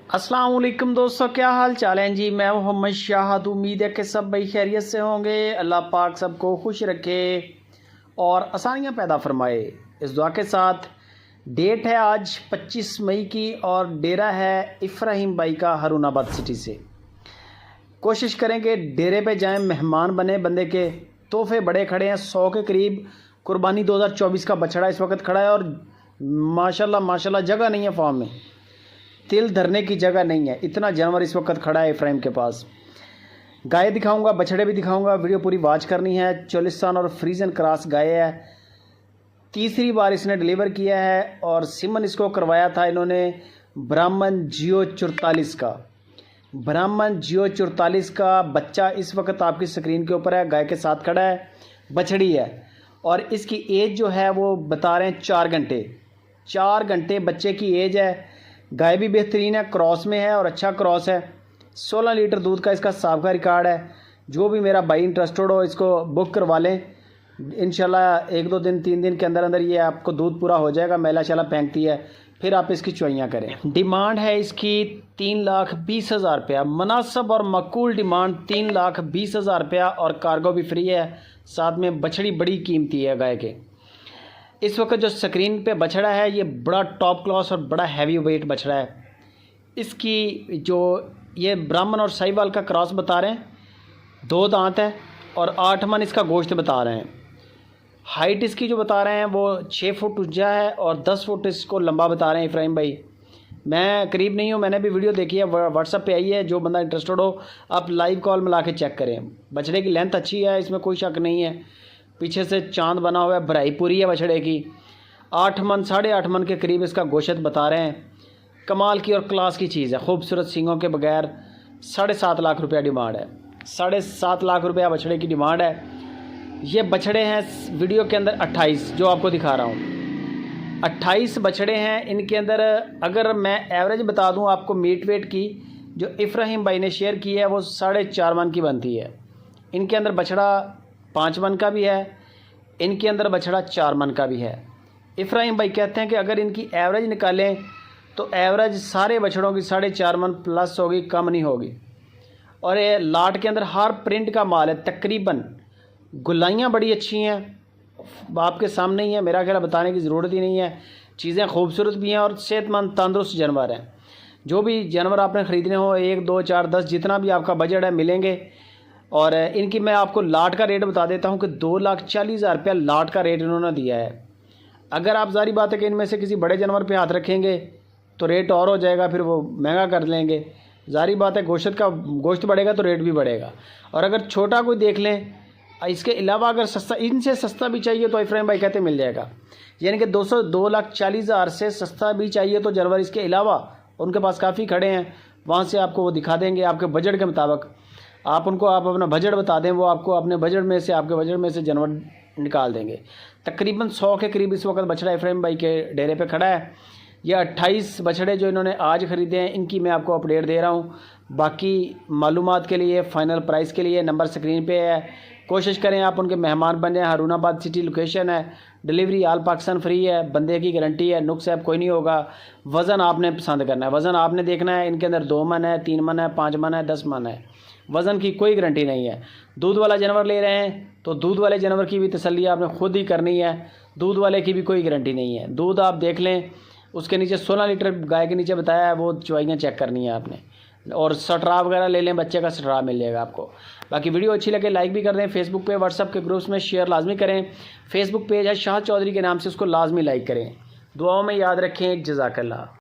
अस्सलाम वालेकुम दोस्तों, क्या हाल चाल है जी। मैं मोहम्मद शाहद। उम्मीद है कि सब भाई खैरियत से होंगे। अल्लाह पाक सबको खुश रखे और आसानियाँ पैदा फरमाए। इस दुआ के साथ डेट है आज 25 मई की और डेरा है इफ्राहिम भाई का हारूनाबाद सिटी से। कोशिश करेंगे डेरे पे जाएं, मेहमान बने। बंदे के तोहफे बड़े खड़े हैं, 100 के करीब। कुर्बानी 2024 का बछड़ा इस वक्त खड़ा है और माशाल्लाह माशाल्लाह जगह नहीं है फार्म में, तिल धरने की जगह नहीं है, इतना जानवर इस वक्त खड़ा है इफ्राहिम के पास। गाय दिखाऊंगा, बछड़े भी दिखाऊंगा, वीडियो पूरी वॉच करनी है। चोलिस्तान और फ्रीजन क्रॉस गाय है, तीसरी बार इसने डिलीवर किया है और सिमन इसको करवाया था इन्होंने ब्राह्मण जियो 44 का। ब्राह्मण जियो 44 का बच्चा इस वक्त आपकी स्क्रीन के ऊपर है, गाय के साथ खड़ा है, बछड़ी है और इसकी एज जो है वो बता रहे हैं 4 घंटे। 4 घंटे बच्चे की एज है। गाय भी बेहतरीन है, क्रॉस में है और अच्छा क्रॉस है। 16 लीटर दूध का इसका साबिका रिकॉर्ड है। जो भी मेरा भाई इंटरेस्टेड हो इसको बुक करवा लें। इंशाल्लाह 1-2 दिन 3 दिन के अंदर अंदर ये आपको दूध पूरा हो जाएगा। मैला शैला फेंकती है, फिर आप इसकी चुआइयाँ करें। डिमांड है इसकी 3,20,000 रुपया। मुनासिब और मकूल डिमांड 3,20,000 रुपया और कार्गो भी फ्री है। साथ में बछड़ी बड़ी कीमती है गाय के। इस वक्त जो स्क्रीन पे बछड़ा है ये बड़ा टॉप क्लास और बड़ा हैवी वेट बछड़ा है। इसकी जो ये ब्राह्मण और साहिवाल का क्रॉस बता रहे हैं, 2 दांत है और 8 मन इसका गोश्त बता रहे हैं। हाइट इसकी जो बता रहे हैं वो 6 फुट ऊंचा है और 10 फुट इसको लंबा बता रहे हैं इफ्राहिम भाई। मैं करीब नहीं हूँ, मैंने भी वीडियो देखी है, व्हाट्सअप पे आई है। जो बंदा इंटरेस्टेड हो आप लाइव कॉल मिला के चेक करें। बछड़े की लेंथ अच्छी है, इसमें कोई शक नहीं है। पीछे से चांद बना हुआ है, भराई पूरी है बछड़े की। 8 मन 8.5 मन के करीब इसका गोश्त बता रहे हैं। कमाल की और क्लास की चीज़ है, खूबसूरत सींगों के बगैर। 7.5 लाख रुपया डिमांड है। 7.5 लाख रुपया बछड़े की डिमांड है। ये बछड़े हैं वीडियो के अंदर 28 जो आपको दिखा रहा हूँ, 28 बछड़े हैं। इनके अंदर अगर मैं एवरेज बता दूँ आपको मीट वेट की, जो इफ्राहिम भाई ने शेयर की है वो 4.5 मन की बनती है। इनके अंदर बछड़ा 5 मन का भी है, इनके अंदर बछड़ा 4 मन का भी है। इफ्राहिम भाई कहते हैं कि अगर इनकी एवरेज निकालें तो एवरेज सारे बछड़ों की 4.5 मन प्लस होगी, कम नहीं होगी। और ये लाट के अंदर हर प्रिंट का माल है तकरीबन। गुलाइयाँ बड़ी अच्छी हैं, आपके सामने ही है, मेरा ख्याल बताने की ज़रूरत ही नहीं है। चीज़ें खूबसूरत भी हैं और सेहतमंद तंदुरुस्त जानवर हैं। जो भी जानवर आपने ख़रीदने हो 1, 2, 4, 10 जितना भी आपका बजट है मिलेंगे। और इनकी मैं आपको लाट का रेट बता देता हूँ कि 2,40,000 रुपया लाट का रेट इन्होंने दिया है। अगर आप जारी बात है कि इनमें से किसी बड़े जानवर पे हाथ रखेंगे तो रेट और हो जाएगा, फिर वो महंगा कर लेंगे। जारी बात है गोश्त बढ़ेगा तो रेट भी बढ़ेगा। और अगर छोटा कोई देख लें, इसके अलावा अगर सस्ता, इनसे सस्ता भी चाहिए तो इफ्राहिम भाई कहते मिल जाएगा। यानी कि 2,40,000 से सस्ता भी चाहिए तो जानवर इसके अलावा उनके पास काफ़ी खड़े हैं, वहाँ से आपको वो दिखा देंगे आपके बजट के मुताबिक। आप अपना बजट बता दें, वो आपको अपने बजट में से, आपके बजट में से जानवर निकाल देंगे। तकरीबन 100 के करीब इस वक्त बछड़ा इफ्राहिम भाई के डेरे पे खड़ा है। ये 28 बछड़े जो इन्होंने आज ख़रीदे हैं इनकी मैं आपको अपडेट दे रहा हूँ। बाकी मालूमात के लिए, फ़ाइनल प्राइस के लिए नंबर स्क्रीन पे है। कोशिश करें आप उनके मेहमान बने। हारूनाबाद सिटी लोकेशन है, डिलीवरी ऑल पाकिस्तान फ्री है, बंदे की गारंटी है, नुक्स ऐप कोई नहीं होगा। वज़न आपने पसंद करना है, वज़न आपने देखना है। इनके अंदर 2 मन है, 3 मन है, 5 मन है, 10 मन है। वज़न की कोई गारंटी नहीं है। दूध वाला जानवर ले रहे हैं तो दूध वाले जानवर की भी तसल्ली आपने खुद ही करनी है। दूध वाले की भी कोई गारंटी नहीं है। दूध आप देख लें, उसके नीचे 16 लीटर गाय के नीचे बताया है, वो चुवाइयाँ चेक करनी है आपने। और सटरा वगैरह ले लें, बच्चे का सटरा मिल जाएगा आपको। बाकी वीडियो अच्छी लगे लाइक भी कर दें। फेसबुक पे, व्हाट्सअप के ग्रुप्स में शेयर लाजमी करें। फेसबुक पेज है शाह चौधरी के नाम से, उसको लाजमी लाइक करें। दुआओं में याद रखें। जज़ाकल्लाह।